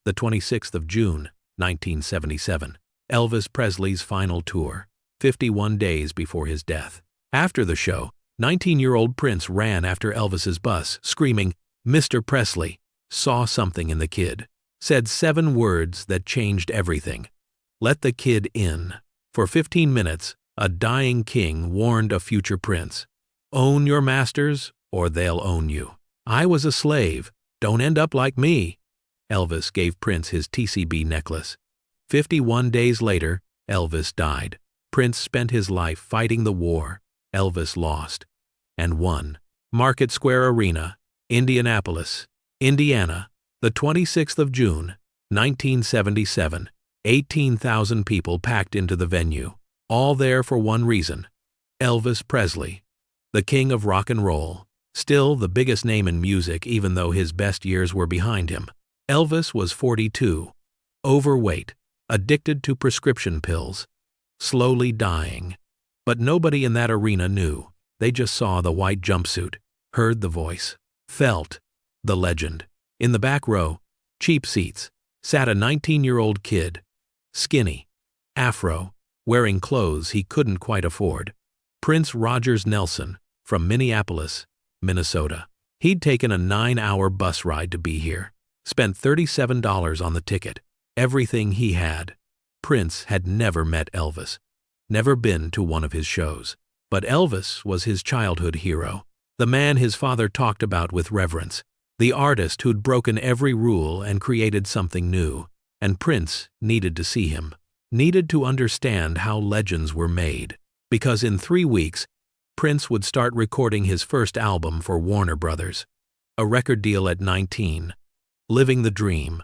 the 26th of June, 1977. Elvis Presley's final tour, 51 days before his death. After the show, 19-year-old Prince ran after Elvis's bus, screaming, "Mr. Presley, saw something in the kid." Said 7 words that changed everything. "Let the kid in." For 15 minutes, a dying king warned a future prince. "Own your masters, or they'll own you. I was a slave. Don't end up like me." Elvis gave Prince his TCB necklace. 51 days later, Elvis died. Prince spent his life fighting the war. Elvis lost. And won. Market Square Arena, Indianapolis, Indiana, the 26th of June, 1977. 18,000 people packed into the venue. All there for one reason. Elvis Presley, the king of rock and roll. Still the biggest name in music even though his best years were behind him. Elvis was 42. Overweight. Addicted to prescription pills. Slowly dying. But nobody in that arena knew. They just saw the white jumpsuit, heard the voice, felt the legend. In the back row, cheap seats, sat a 19-year-old kid. Skinny. Afro. Wearing clothes he couldn't quite afford. Prince Rogers Nelson, from Minneapolis, Minnesota. He'd taken a 9-hour bus ride to be here. Spent $37 on the ticket. Everything he had. Prince had never met Elvis. Never been to one of his shows. But Elvis was his childhood hero. The man his father talked about with reverence. The artist who'd broken every rule and created something new. And Prince needed to see him. Needed to understand how legends were made. Because in 3 weeks, Prince would start recording his first album for Warner Brothers. A record deal at 19. Living the dream.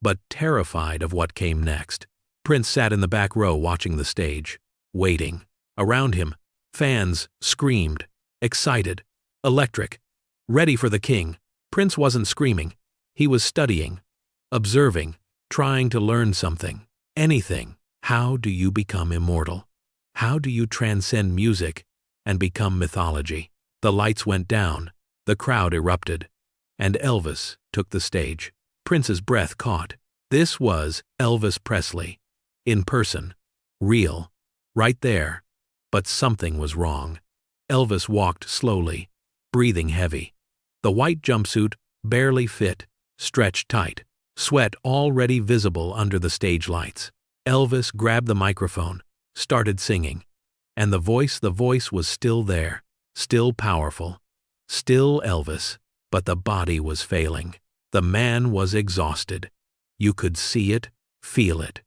But terrified of what came next. Prince sat in the back row watching the stage. Waiting. Around him, fans screamed. Excited. Electric. Ready for the king. Prince wasn't screaming. He was studying. Observing. Trying to learn something. Anything. How do you become immortal? How do you transcend music and become mythology? The lights went down. The crowd erupted. And Elvis took the stage. Prince's breath caught. This was Elvis Presley. In person. Real. Right there. But something was wrong. Elvis walked slowly, breathing heavy. The white jumpsuit barely fit, stretched tight, sweat already visible under the stage lights. Elvis grabbed the microphone, started singing. And the voice was still there, still powerful, still Elvis, but the body was failing. The man was exhausted. You could see it, feel it.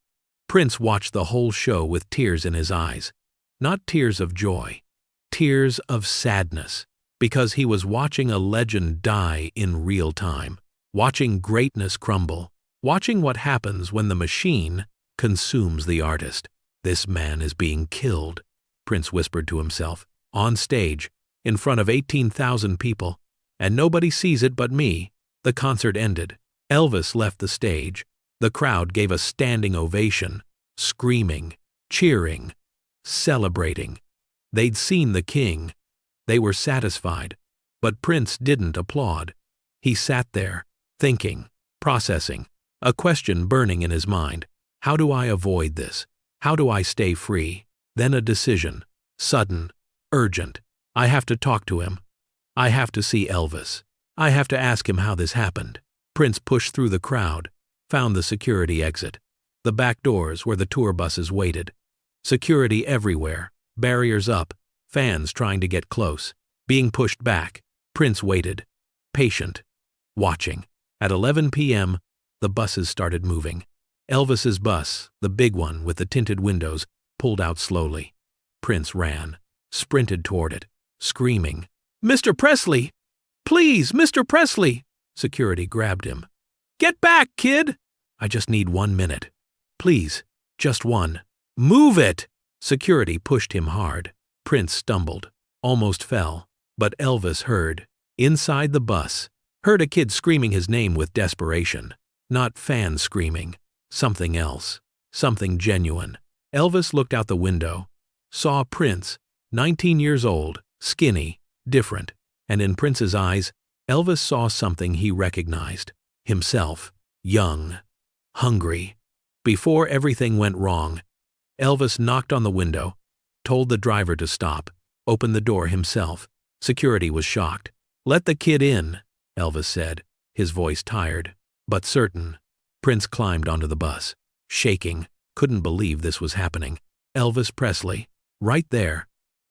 Prince watched the whole show with tears in his eyes. Not tears of joy, tears of sadness, because he was watching a legend die in real time, watching greatness crumble, watching what happens when the machine consumes the artist. "This man is being killed," Prince whispered to himself, on stage, in front of 18,000 people, "and nobody sees it but me." The concert ended. Elvis left the stage. The crowd gave a standing ovation, screaming, cheering, celebrating. They'd seen the king. They were satisfied. But Prince didn't applaud. He sat there, thinking, processing, a question burning in his mind. How do I avoid this? How do I stay free? Then a decision, sudden, urgent. I have to talk to him. I have to see Elvis. I have to ask him how this happened. Prince pushed through the crowd, found the security exit. The back doors where the tour buses waited. Security everywhere, barriers up, fans trying to get close, being pushed back. Prince waited, patient, watching. At 11 p.m., the buses started moving. Elvis's bus, the big one with the tinted windows, pulled out slowly. Prince ran, sprinted toward it, screaming, "Mr. Presley! Please, Mr. Presley!" Security grabbed him. "Get back, kid! I just need 1 minute. Please, just one. Move it!" Security pushed him hard. Prince stumbled, almost fell, but Elvis heard. Inside the bus, heard a kid screaming his name with desperation. Not fans screaming. Something else. Something genuine. Elvis looked out the window, saw Prince, 19 years old, skinny, different, and in Prince's eyes, Elvis saw something he recognized. Himself, young, hungry. Before everything went wrong, Elvis knocked on the window, told the driver to stop, opened the door himself. Security was shocked. "Let the kid in," Elvis said, his voice tired, but certain. Prince climbed onto the bus, shaking, couldn't believe this was happening. Elvis Presley, right there,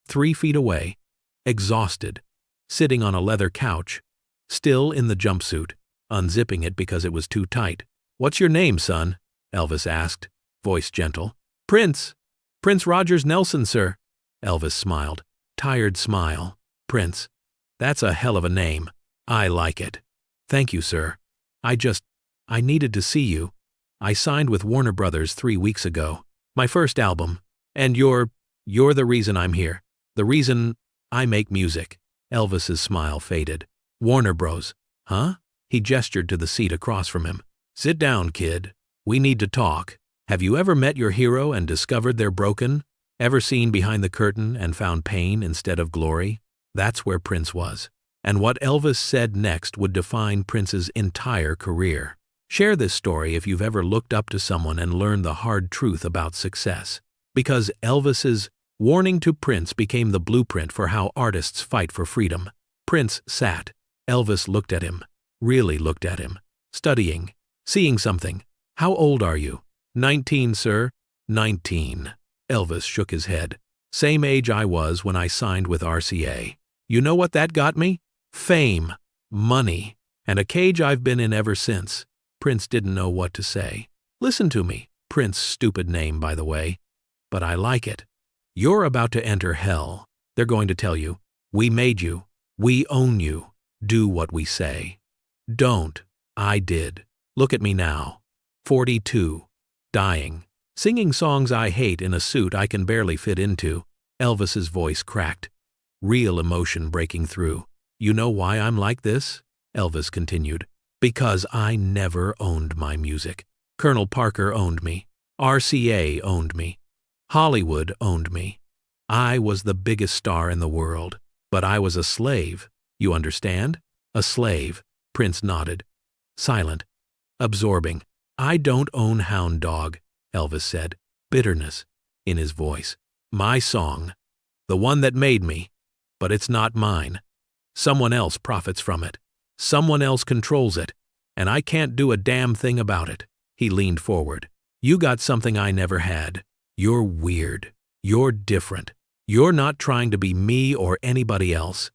3 feet away, exhausted, sitting on a leather couch, still in the jumpsuit, unzipping it because it was too tight. "What's your name, son?" Elvis asked, voice gentle. "Prince. Prince Rogers Nelson, sir." Elvis smiled. Tired smile. "Prince. That's a hell of a name. I like it." "Thank you, sir. I needed to see you. I signed with Warner Brothers 3 weeks ago. My first album. And you're the reason I'm here. The reason I make music." Elvis's smile faded. "Warner Bros. Huh?" He gestured to the seat across from him. "Sit down, kid. We need to talk. Have you ever met your hero and discovered they're broken? Ever seen behind the curtain and found pain instead of glory?" That's where Prince was. And what Elvis said next would define Prince's entire career. Share this story if you've ever looked up to someone and learned the hard truth about success. Because Elvis's warning to Prince became the blueprint for how artists fight for freedom. Prince sat. Elvis looked at him. Really looked at him. Studying. Seeing something. "How old are you?" 19, sir." 19. Elvis shook his head. "Same age I was when I signed with RCA. You know what that got me? Fame. Money. And a cage I've been in ever since." Prince didn't know what to say. "Listen to me." Prince, stupid name, by the way. "But I like it. You're about to enter hell. They're going to tell you, we made you. We own you. Do what we say. Don't. I did. Look at me now. 42. Dying. Singing songs I hate in a suit I can barely fit into." Elvis's voice cracked. Real emotion breaking through. "You know why I'm like this?" Elvis continued. "Because I never owned my music. Colonel Parker owned me. RCA owned me. Hollywood owned me. I was the biggest star in the world, but I was a slave. You understand? A slave." Prince nodded. Silent. Absorbing. "I don't own Hound Dog," Elvis said, bitterness in his voice. "My song. The one that made me. But it's not mine. Someone else profits from it. Someone else controls it. And I can't do a damn thing about it." He leaned forward. "You got something I never had. You're weird. You're different. You're not trying to be me or anybody else.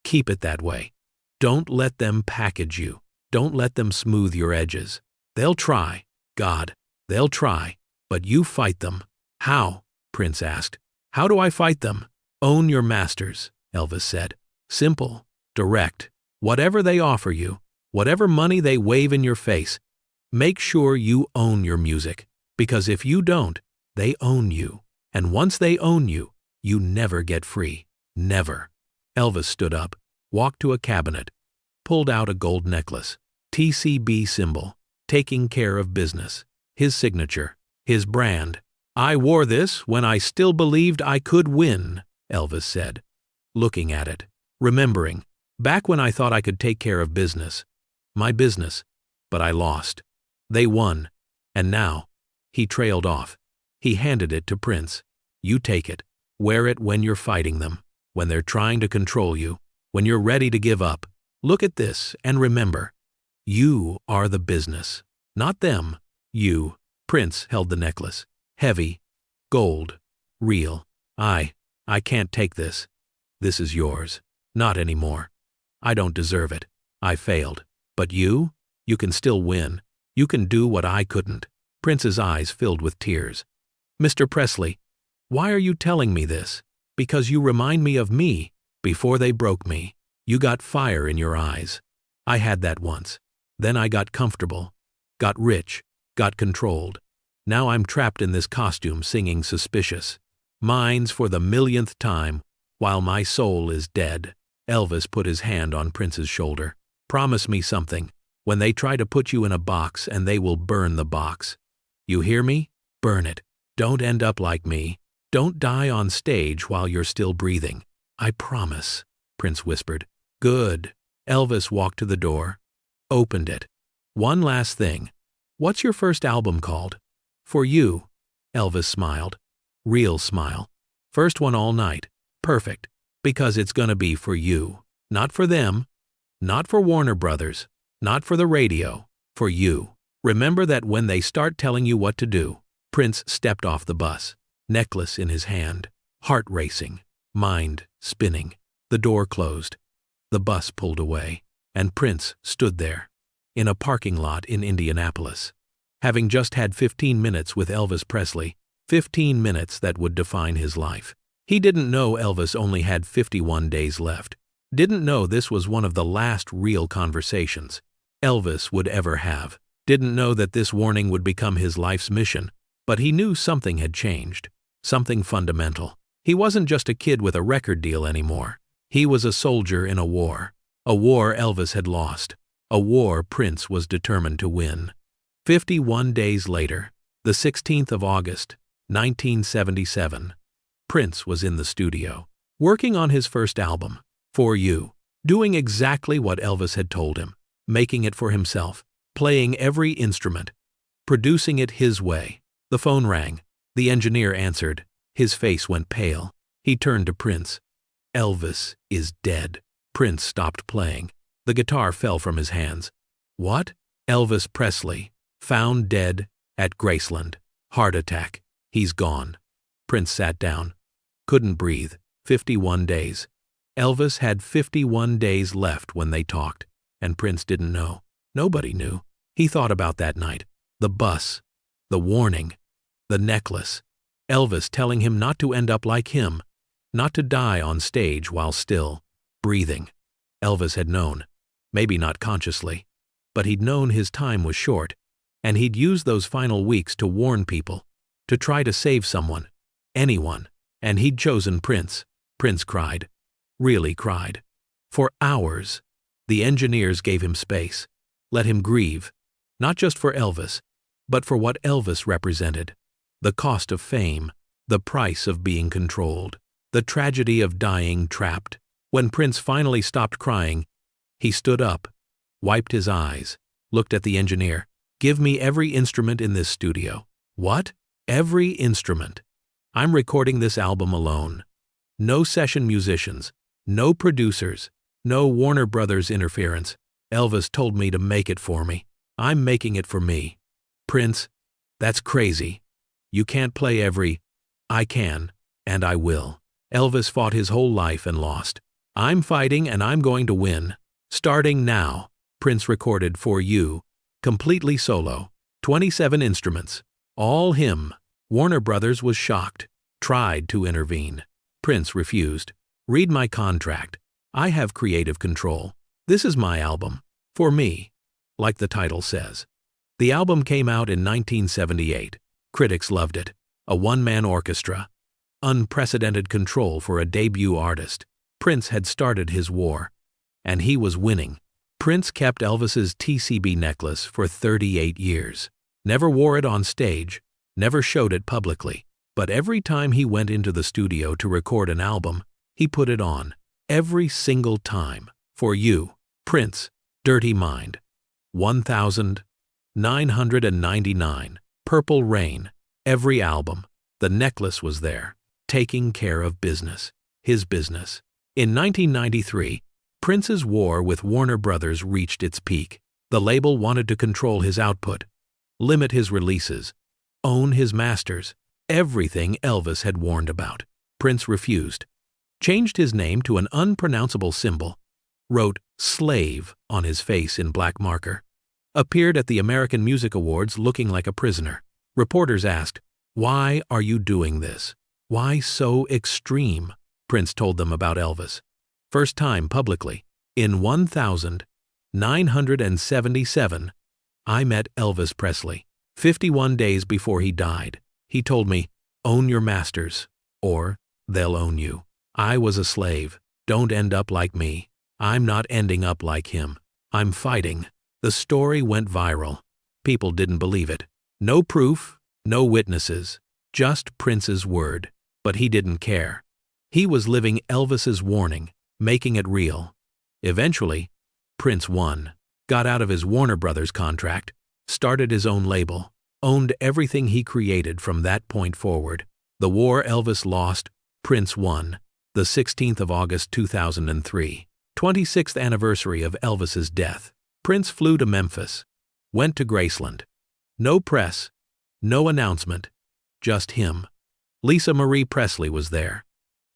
Keep it that way. Don't let them package you. Don't let them smooth your edges. They'll try. God, they'll try. But you fight them." "How?" Prince asked. "How do I fight them?" "Own your masters," Elvis said. "Simple. Direct. Whatever they offer you, whatever money they wave in your face, make sure you own your music. Because if you don't, they own you. And once they own you, you never get free. Never." Elvis stood up, walked to a cabinet, pulled out a gold necklace. TCB symbol. Taking care of business. His signature. His brand. "I wore this when I still believed I could win," Elvis said, looking at it, remembering. "Back when I thought I could take care of business. My business. But I lost. They won. And now." He trailed off. He handed it to Prince. "You take it. Wear it when you're fighting them. When they're trying to control you. When you're ready to give up. Look at this and remember. You are the business. Not them. You." Prince held the necklace. Heavy. Gold. Real. I can't take this. This is yours. Not anymore. I don't deserve it. I failed. But you? You can still win. You can do what I couldn't." Prince's eyes filled with tears. "Mr. Presley, why are you telling me this?" "Because you remind me of me, before they broke me. You got fire in your eyes. I had that once. Then I got comfortable. Got rich. Got controlled. Now I'm trapped in this costume singing Suspicious. Mines for the millionth time, while my soul is dead." Elvis put his hand on Prince's shoulder. "Promise me something. When they try to put you in a box, and they will burn the box. You hear me? Burn it. Don't end up like me. Don't die on stage while you're still breathing. I promise," Prince whispered. "Good." Elvis walked to the door, opened it. "One last thing. "What's your first album called?" "For You." Elvis smiled. Real smile. "First one all night. Perfect. Because it's gonna be for you. Not for them. Not for Warner Brothers. Not for the radio. For you. Remember that when they start telling you what to do." Prince stepped off the bus, necklace in his hand, heart racing, mind spinning. The door closed. The bus pulled away, and Prince stood there, in a parking lot in Indianapolis, having just had 15 minutes with Elvis Presley, 15 minutes that would define his life. He didn't know Elvis only had 51 days left. Didn't know this was one of the last real conversations Elvis would ever have. Didn't know that this warning would become his life's mission. But he knew something had changed. Something fundamental. He wasn't just a kid with a record deal anymore. He was a soldier in a war. A war Elvis had lost. A war Prince was determined to win. 51 days later, the 16th of August, 1977, Prince was in the studio, working on his first album, For You, doing exactly what Elvis had told him, making it for himself, playing every instrument, producing it his way. The phone rang. The engineer answered. His face went pale. He turned to Prince. "Elvis is dead." Prince stopped playing. The guitar fell from his hands. "What?" "Elvis Presley, found dead at Graceland. Heart attack. He's gone." Prince sat down. Couldn't breathe. 51 days. Elvis had 51 days left when they talked, and Prince didn't know. Nobody knew. He thought about that night. The bus. The warning. The necklace. Elvis telling him not to end up like him, not to die on stage while still breathing. Elvis had known. Maybe not consciously, but he'd known his time was short, and he'd use those final weeks to warn people, to try to save someone, anyone, and he'd chosen Prince. Prince cried. Really cried. For hours. The engineers gave him space, let him grieve, not just for Elvis, but for what Elvis represented. The cost of fame, the price of being controlled, the tragedy of dying trapped. When Prince finally stopped crying, he stood up, wiped his eyes, looked at the engineer. "Give me every instrument in this studio." "What?" "Every instrument. I'm recording this album alone. No session musicians, no producers, no Warner Brothers interference. Elvis told me to make it for me. I'm making it for me." "Prince, that's crazy. You can't play every." "I can, and I will." Elvis fought his whole life and lost. "I'm fighting and I'm going to win. Starting now." Prince recorded For You, completely solo, 27 instruments, all him. Warner Brothers was shocked, tried to intervene. Prince refused. "Read my contract. I have creative control. This is my album. For me." Like the title says. The album came out in 1978. Critics loved it. A one-man orchestra. Unprecedented control for a debut artist. Prince had started his war, and he was winning. Prince kept Elvis's TCB necklace for 38 years. Never wore it on stage, never showed it publicly. But every time he went into the studio to record an album, he put it on. Every single time. For You. Prince. Dirty Mind. 1999. Purple Rain. Every album. The necklace was there, taking care of business. His business. In 1993, Prince's war with Warner Brothers reached its peak. The label wanted to control his output, limit his releases, own his masters, everything Elvis had warned about. Prince refused, changed his name to an unpronounceable symbol, wrote "slave" on his face in black marker, appeared at the American Music Awards looking like a prisoner. Reporters asked, "Why are you doing this? Why so extreme?" Prince told them about Elvis. First time publicly. In 1977, I met Elvis Presley. 51 days before he died. He told me, "Own your masters, or they'll own you." I was a slave. Don't end up like me. I'm not ending up like him. I'm fighting. The story went viral. People didn't believe it. No proof, no witnesses, just Prince's word. But he didn't care. He was living Elvis's warning, making it real. Eventually, Prince won, got out of his Warner Brothers contract, started his own label, owned everything he created from that point forward. The war Elvis lost, Prince won. The 16th of August 2003, 26th anniversary of Elvis's death. Prince flew to Memphis, went to Graceland. No press, no announcement, just him. Lisa Marie Presley was there,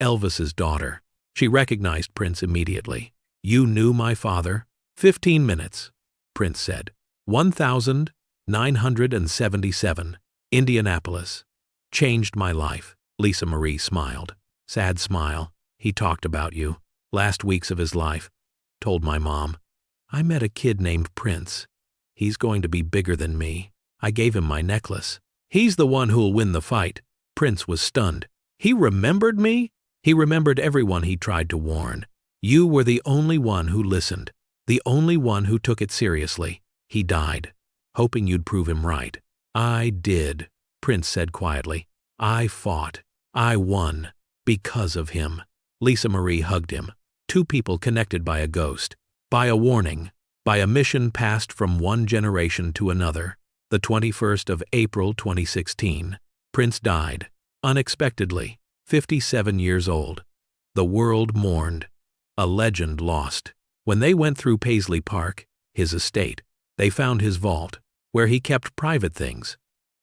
Elvis's daughter. She recognized Prince immediately. "You knew my father?" 15 minutes, Prince said. 1977, Indianapolis. "Changed my life." Lisa Marie smiled. Sad smile. "He talked about you. Last weeks of his life. Told my mom. I met a kid named Prince. He's going to be bigger than me. I gave him my necklace. He's the one who'll win the fight." Prince was stunned. "He remembered me?" He remembered everyone he tried to warn. "You were the only one who listened. The only one who took it seriously. He died, hoping you'd prove him right." "I did," Prince said quietly. "I fought. I won. Because of him." Lisa Marie hugged him. Two people connected by a ghost, by a warning, by a mission passed from one generation to another. The 21st of April 2016, Prince died, unexpectedly, 57 years old. The world mourned. A legend lost. When they went through Paisley Park, his estate, they found his vault, where he kept private things,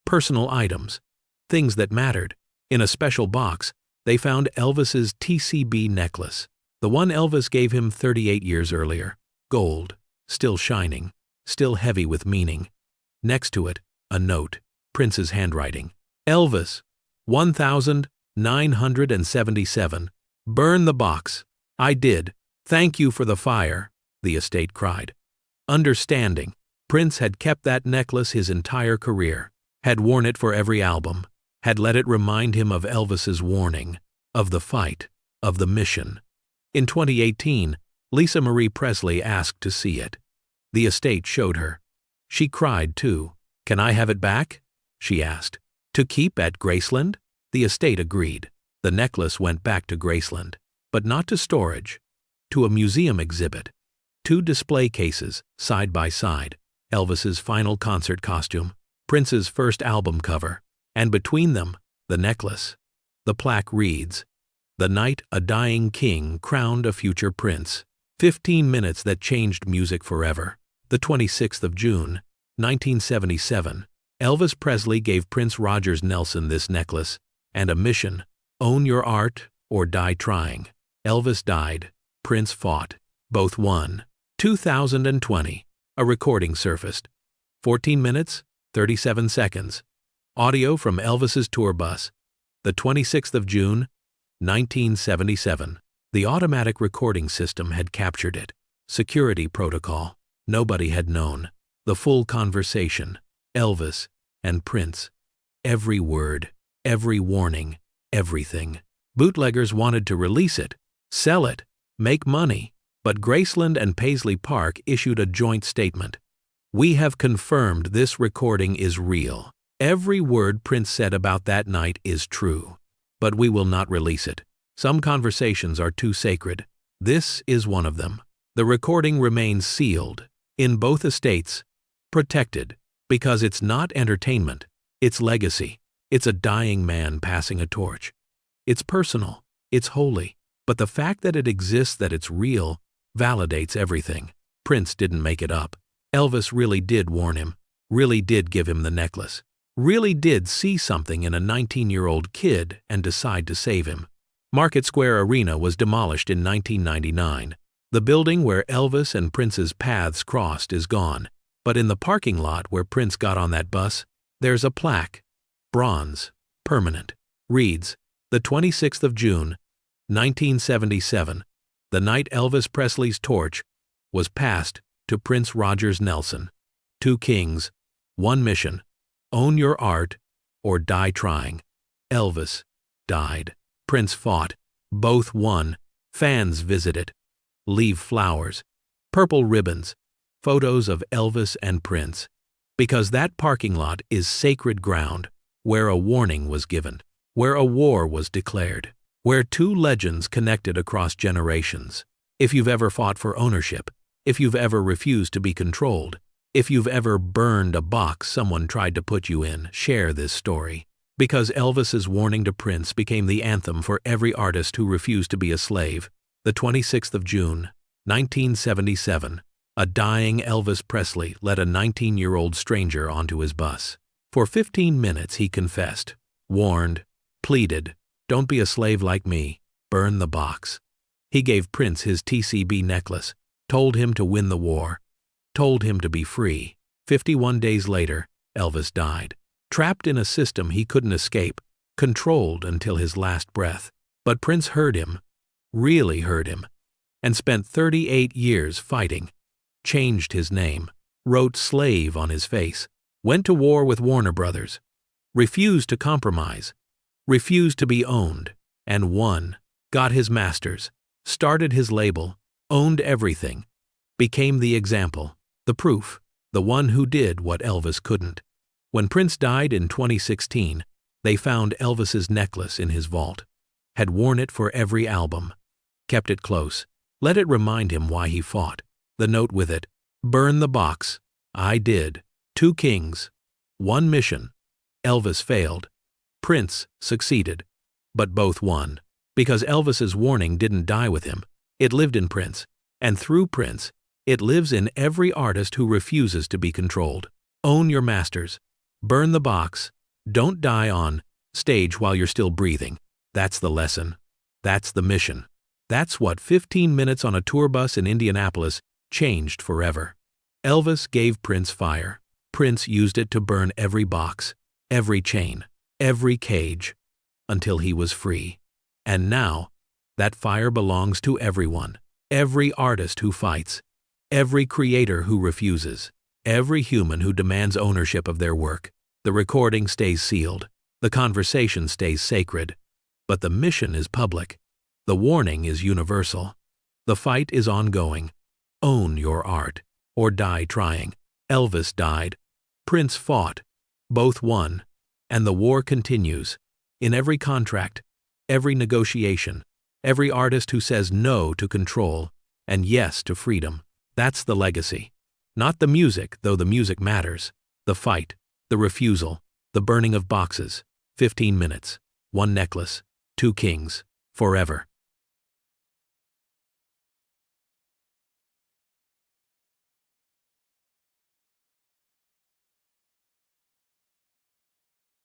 personal items, things that mattered. In a special box, they found Elvis's TCB necklace, the one Elvis gave him 38 years earlier. Gold, still shining, still heavy with meaning. Next to it, a note, Prince's handwriting. "Elvis, 1977. Burn the box." "I did. Thank you for the fire," the estate cried. Understanding, Prince had kept that necklace his entire career, had worn it for every album, had let it remind him of Elvis's warning, of the fight, of the mission. In 2018, Lisa Marie Presley asked to see it. The estate showed her. She cried too. "Can I have it back?" she asked. "To keep at Graceland?" The estate agreed. The necklace went back to Graceland, but not to storage, to a museum exhibit. Two display cases, side by side, Elvis's final concert costume, Prince's first album cover, and between them, the necklace. The plaque reads, "The night a dying king crowned a future prince. 15 minutes that changed music forever." The 26th of June, 1977, Elvis Presley gave Prince Rogers Nelson this necklace and a mission: own your art or die trying. Elvis died. Prince fought. Both won. 2020, a recording surfaced. 14 minutes, 37 seconds. Audio from Elvis's tour bus. The 26th of June, 1977. The automatic recording system had captured it. Security protocol. Nobody had known. The full conversation. Elvis and Prince. Every word, every warning, everything. Bootleggers wanted to release it, sell it, make money, but Graceland and Paisley Park issued a joint statement. "We have confirmed this recording is real. Every word Prince said about that night is true, but we will not release it. Some conversations are too sacred. This is one of them." The recording remains sealed, in both estates, protected, because it's not entertainment, it's legacy. It's a dying man passing a torch. It's personal, it's holy, but the fact that it exists, that it's real, validates everything. Prince didn't make it up. Elvis really did warn him, really did give him the necklace, really did see something in a 19-year-old kid and decide to save him. Market Square Arena was demolished in 1999. The building where Elvis and Prince's paths crossed is gone, but in the parking lot where Prince got on that bus, there's a plaque, bronze, permanent, reads, "The 26th of June, 1977, the night Elvis Presley's torch was passed to Prince Rogers Nelson. Two kings, one mission, own your art or die trying. Elvis died. Prince fought. Both won. Fans visited. Leave flowers, purple ribbons, photos of Elvis and Prince. Because that parking lot is sacred ground, where a warning was given, where a war was declared, where two legends connected across generations. If you've ever fought for ownership, if you've ever refused to be controlled, If you've ever burned a box someone tried to put you in, share this story. Because Elvis's warning to Prince became the anthem for every artist who refused to be a slave. The 26th of June, 1977, a dying Elvis Presley let a 19-year-old stranger onto his bus. For 15 minutes he confessed, warned, pleaded, "Don't be a slave like me, burn the box." He gave Prince his TCB necklace, told him to win the war, told him to be free. 51 days later, Elvis died, trapped in a system he couldn't escape, controlled until his last breath. But Prince heard him, really heard him, and spent 38 years fighting, changed his name, wrote slave on his face, went to war with Warner Brothers, refused to compromise, refused to be owned, and won, got his masters, started his label, owned everything, became the example, the proof, the one who did what Elvis couldn't. When Prince died in 2016, they found Elvis's necklace in his vault, had worn it for every album, kept it close, let it remind him why he fought. The note with it, "Burn the box, I did. 2 kings, 1 mission." Elvis failed. Prince succeeded. But both won. Because Elvis's warning didn't die with him. It lived in Prince. And through Prince, it lives in every artist who refuses to be controlled. Own your masters. Burn the box. Don't die on stage while you're still breathing. That's the lesson. That's the mission. That's what 15 minutes on a tour bus in Indianapolis changed forever. Elvis gave Prince fire. Prince used it to burn every box, every chain, every cage, until he was free. And now, that fire belongs to everyone. Every artist who fights, every creator who refuses, every human who demands ownership of their work. The recording stays sealed. The conversation stays sacred. But the mission is public. The warning is universal. The fight is ongoing. Own your art, or die trying. Elvis died. Prince fought. Both won. And the war continues. In every contract, every negotiation, every artist who says no to control and yes to freedom. That's the legacy. Not the music, though the music matters. The fight, the refusal, the burning of boxes. 15 minutes, 1 necklace, 2 kings, forever.